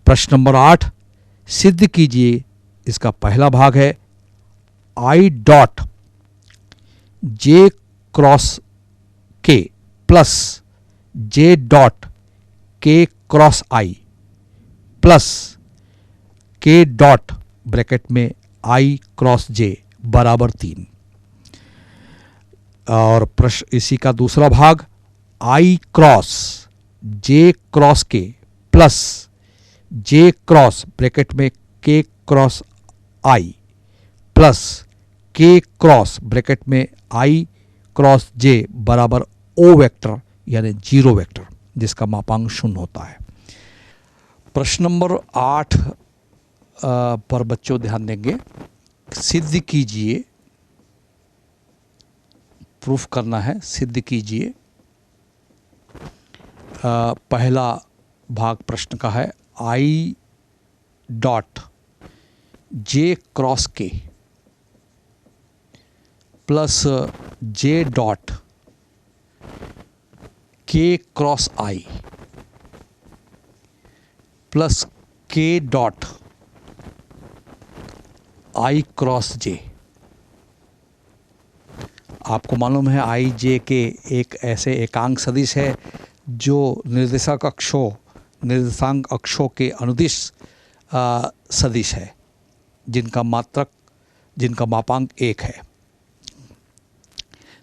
प्रश्न नंबर 8 सिद्ध कीजिए। इसका पहला भाग है आई डॉट जे क्रॉस के प्लस जे डॉट के क्रॉस आई प्लस के डॉट ब्रैकेट में आई क्रॉस जे बराबर 3। और प्रश्न इसी का दूसरा भाग आई क्रॉस जे क्रॉस के प्लस जे क्रॉस ब्रैकेट में के क्रॉस आई प्लस के क्रॉस ब्रैकेट में आई क्रॉस जे बराबर ओ वेक्टर यानी 0 वेक्टर जिसका मापांक 0 होता है। प्रश्न नंबर 8 पर बच्चों ध्यान देंगे। सिद्ध कीजिए, प्रूफ करना है, सिद्ध कीजिए। पहला भाग प्रश्न का है आई डॉट जे क्रॉस के प्लस जे डॉट के cross I plus K dot I cross जे। आपको मालूम है आई जे के एक ऐसे एकांक सदिश है जो निर्देशांक अक्षों के अनुदिश सदिश है जिनका मापांक 1 है।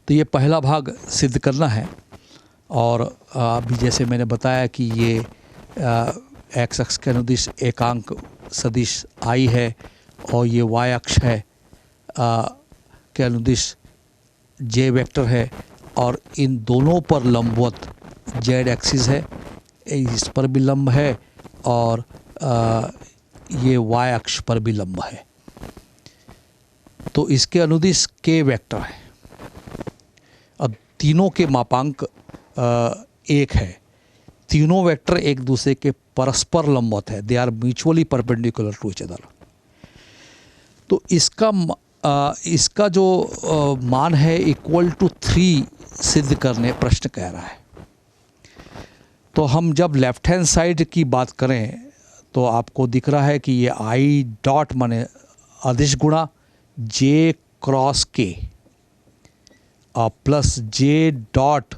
तो ये पहला भाग सिद्ध करना है। और अभी जैसे मैंने बताया कि ये एक्स अक्ष के अनुदिश एकांक सदिश आई है और ये वाई अक्ष है के अनुदिश जे वेक्टर है और इन दोनों पर लंबवत जेड एक्सिस है, इस पर भी लंब है और ये वाई अक्ष पर भी लंब है। तो इसके अनुदिश के वेक्टर है। अब तीनों के मापांक 1 है। तीनों वेक्टर एक दूसरे के परस्पर लंबवत है, they are mutually perpendicular to each other. तो इसका जो मान है इक्वल टू 3 सिद्ध करने प्रश्न कह रहा है। तो हम जब लेफ्ट हैंड साइड की बात करें तो आपको दिख रहा है कि ये आई डॉट माने अदिश गुणा जे क्रॉस के और प्लस जे डॉट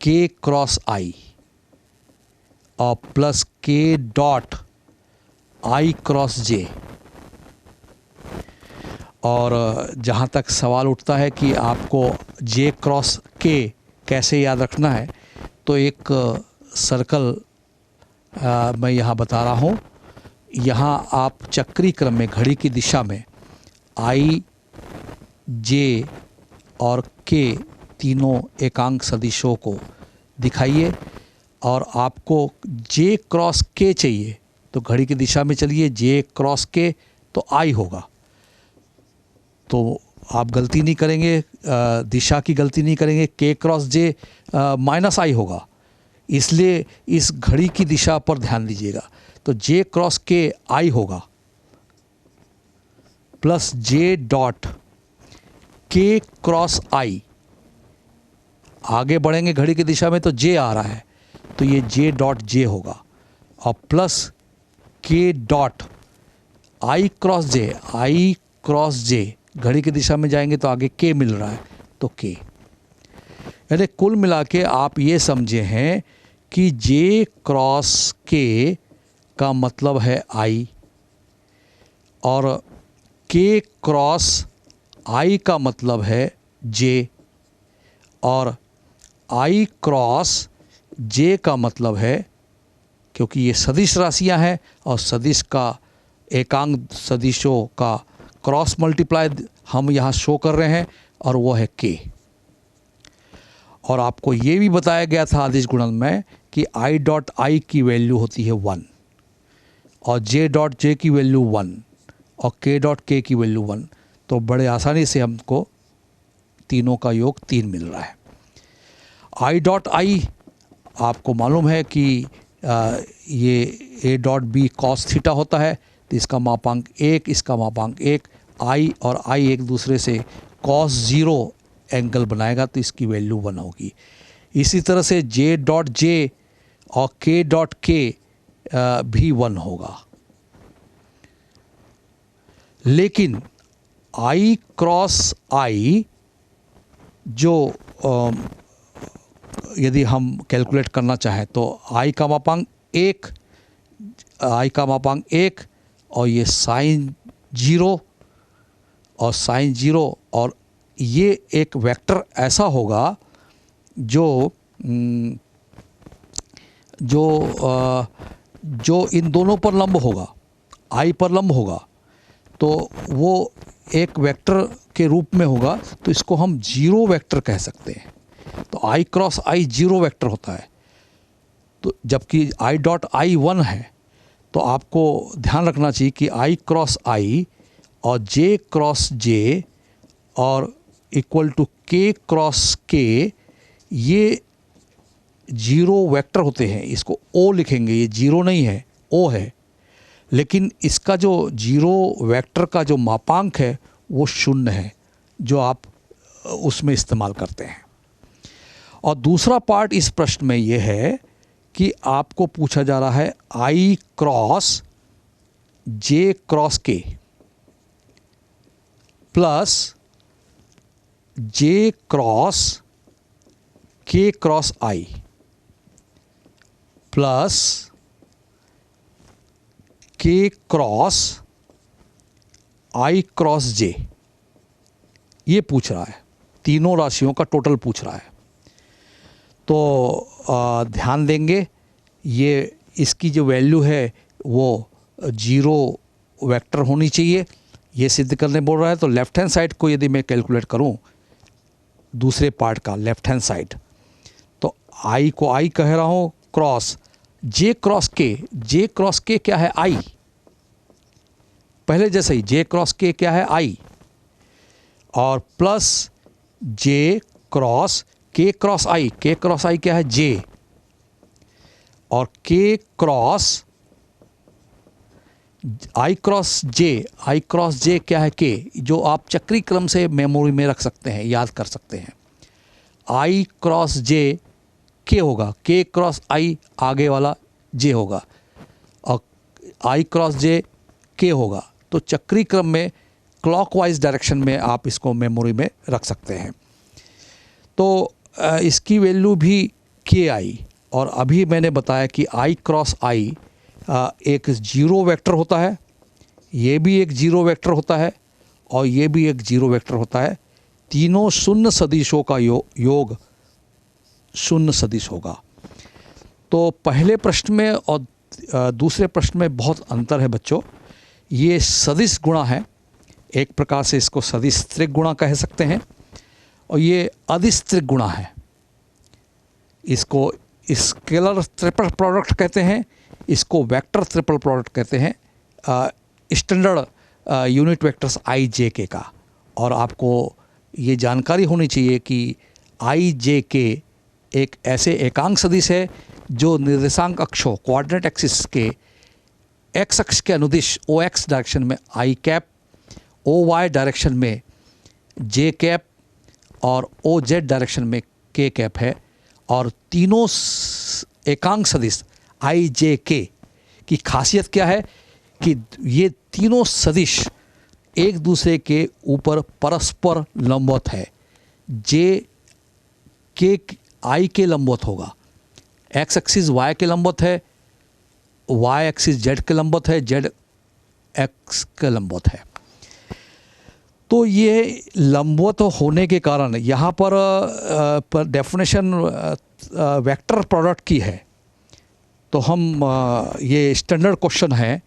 के क्रॉस आई और plus K dot I cross जे। और जहाँ तक सवाल उठता है कि आपको जे क्रॉस के कैसे याद रखना है, तो एक सर्कल मैं यहाँ बता रहा हूँ। यहाँ आप चक्री क्रम में घड़ी की दिशा में आई जे और के तीनों एकांक सदिशों को दिखाइए और आपको जे क्रॉस के चाहिए तो घड़ी की दिशा में चलिए, जे क्रॉस के तो आई होगा। तो आप गलती नहीं करेंगे, दिशा की गलती नहीं करेंगे, के क्रॉस जे माइनस आई होगा, इसलिए इस घड़ी की दिशा पर ध्यान दीजिएगा। तो जे क्रॉस के आई होगा प्लस जे डॉट के क्रॉस आई। आगे बढ़ेंगे घड़ी की दिशा में तो जे आ रहा है तो ये जे डॉट जे होगा और plus K dot I cross J. I cross J घड़ी की दिशा में जाएंगे तो आगे के मिल रहा है तो के। यानी कुल मिला के आप ये समझे हैं कि जे क्रॉस के का मतलब है आई और के क्रॉस आई का मतलब है जे और आई क्रॉस जे का मतलब है, क्योंकि ये सदिश राशियां हैं और सदिश का एकांक सदिशों का क्रॉस मल्टीप्लाई हम यहाँ शो कर रहे हैं और वो है के। और आपको ये भी बताया गया था आदिश गुणन में कि आई डॉट आई की वैल्यू होती है 1 और जे डॉट जे की वैल्यू 1 और के डॉट के की वैल्यू 1। तो बड़े आसानी से हमको तीनों का योग 3 मिल रहा है। आई डॉट आई आपको मालूम है कि ये A dot B cos theta होता है, तो इसका मापांक 1, इसका मापांक 1। आई और आई एक दूसरे से कॉस 0 एंगल बनाएगा तो इसकी वैल्यू 1 होगी। इसी तरह से जे डॉट जे और के डॉट के भी 1 होगा। लेकिन I क्रॉस I जो यदि हम कैलकुलेट करना चाहें तो I का मापांक 1 और ये साइन 0 और साइन 0, और ये एक वेक्टर ऐसा होगा जो इन दोनों पर लंब होगा, I पर लंब होगा, तो वो एक वेक्टर के रूप में होगा, तो इसको हम जीरो वेक्टर कह सकते हैं। तो I cross I zero vector होता है। तो जबकि I डॉट I 1 है, तो आपको ध्यान रखना चाहिए कि I क्रॉस I और J क्रॉस J और equal to K cross K ये जीरो वेक्टर होते हैं। इसको O लिखेंगे, ये जीरो नहीं है, O है, लेकिन इसका जो जीरो वेक्टर का जो मापांक है वो 0 है, जो आप उसमें इस्तेमाल करते हैं। और दूसरा पार्ट इस प्रश्न में ये है कि आपको पूछा जा रहा है I cross J cross K plus J cross K cross I plus K cross I cross J, ये पूछ रहा है। तीनों राशियों का टोटल पूछ रहा है। तो ध्यान देंगे, ये इसकी जो वैल्यू है वो जीरो वेक्टर होनी चाहिए, ये सिद्ध करने बोल रहा है। तो लेफ़्ट हैंड साइड को यदि मैं कैलकुलेट करूं, दूसरे पार्ट का लेफ़्ट हैंड साइड, तो I को I कह रहा हूं cross J cross K। J cross K क्या है? I, पहले जैसे ही J क्रॉस K क्या है? I, और plus J cross K cross I। K cross I क्या है? J, और K cross I cross J। I cross J क्या है? K, जो आप चक्री क्रम से मेमोरी में रख सकते हैं, याद कर सकते हैं। I क्रॉस J K होगा, K क्रॉस I आगे वाला J होगा, और I क्रॉस J K होगा। तो चक्री क्रम में क्लॉकवाइज डायरेक्शन में आप इसको मेमोरी में रख सकते हैं। तो इसकी वैल्यू भी KI, और अभी मैंने बताया कि I क्रॉस I एक जीरो वेक्टर होता है, ये भी एक जीरो वेक्टर होता है, और ये भी एक जीरो वेक्टर होता है। तीनों शून्य सदिशों का योग शून्य सदिश होगा। तो पहले प्रश्न में और दूसरे प्रश्न में बहुत अंतर है बच्चों। ये सदिश गुणा है, एक प्रकार से इसको सदिश त्रिगुणा कह सकते हैं, और ये अदिश त्रिगुणा है। इसको स्केलर ट्रिपल प्रोडक्ट कहते हैं, इसको वेक्टर ट्रिपल प्रोडक्ट कहते हैं, standard unit vectors I J K का। और आपको ये जानकारी होनी चाहिए कि I J K एक ऐसे एकांक सदिश है जो निर्देशांक अक्षों कोऑर्डिनेट एक्सिस के x अक्ष के अनुदिश OX डायरेक्शन में I कैप, OY डायरेक्शन में J कैप और OZ डायरेक्शन में K कैप है। और तीनों एकांक सदिश I J K की खासियत क्या है कि ये तीनों सदिश एक दूसरे के ऊपर परस्पर लंबवत है। J K I के लंबवत होगा, X एक्सिस Y के लंबवत है, Y एक्सिस Z के लंबवत है, Z X के लंबवत है। तो ये लंबवत होने के कारण यहाँ पर डेफिनेशन वेक्टर प्रोडक्ट की है। तो हम ये स्टैंडर्ड क्वेश्चन है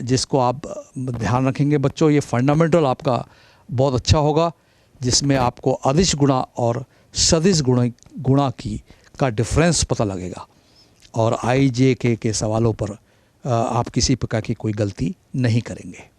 जिसको आप ध्यान रखेंगे बच्चों। ये फंडामेंटल आपका बहुत अच्छा होगा, जिसमें आपको अदिश गुणा और सदिश गुणा का डिफरेंस पता लगेगा, और I J K के सवालों पर आप किसी प्रकार की कोई गलती नहीं करेंगे।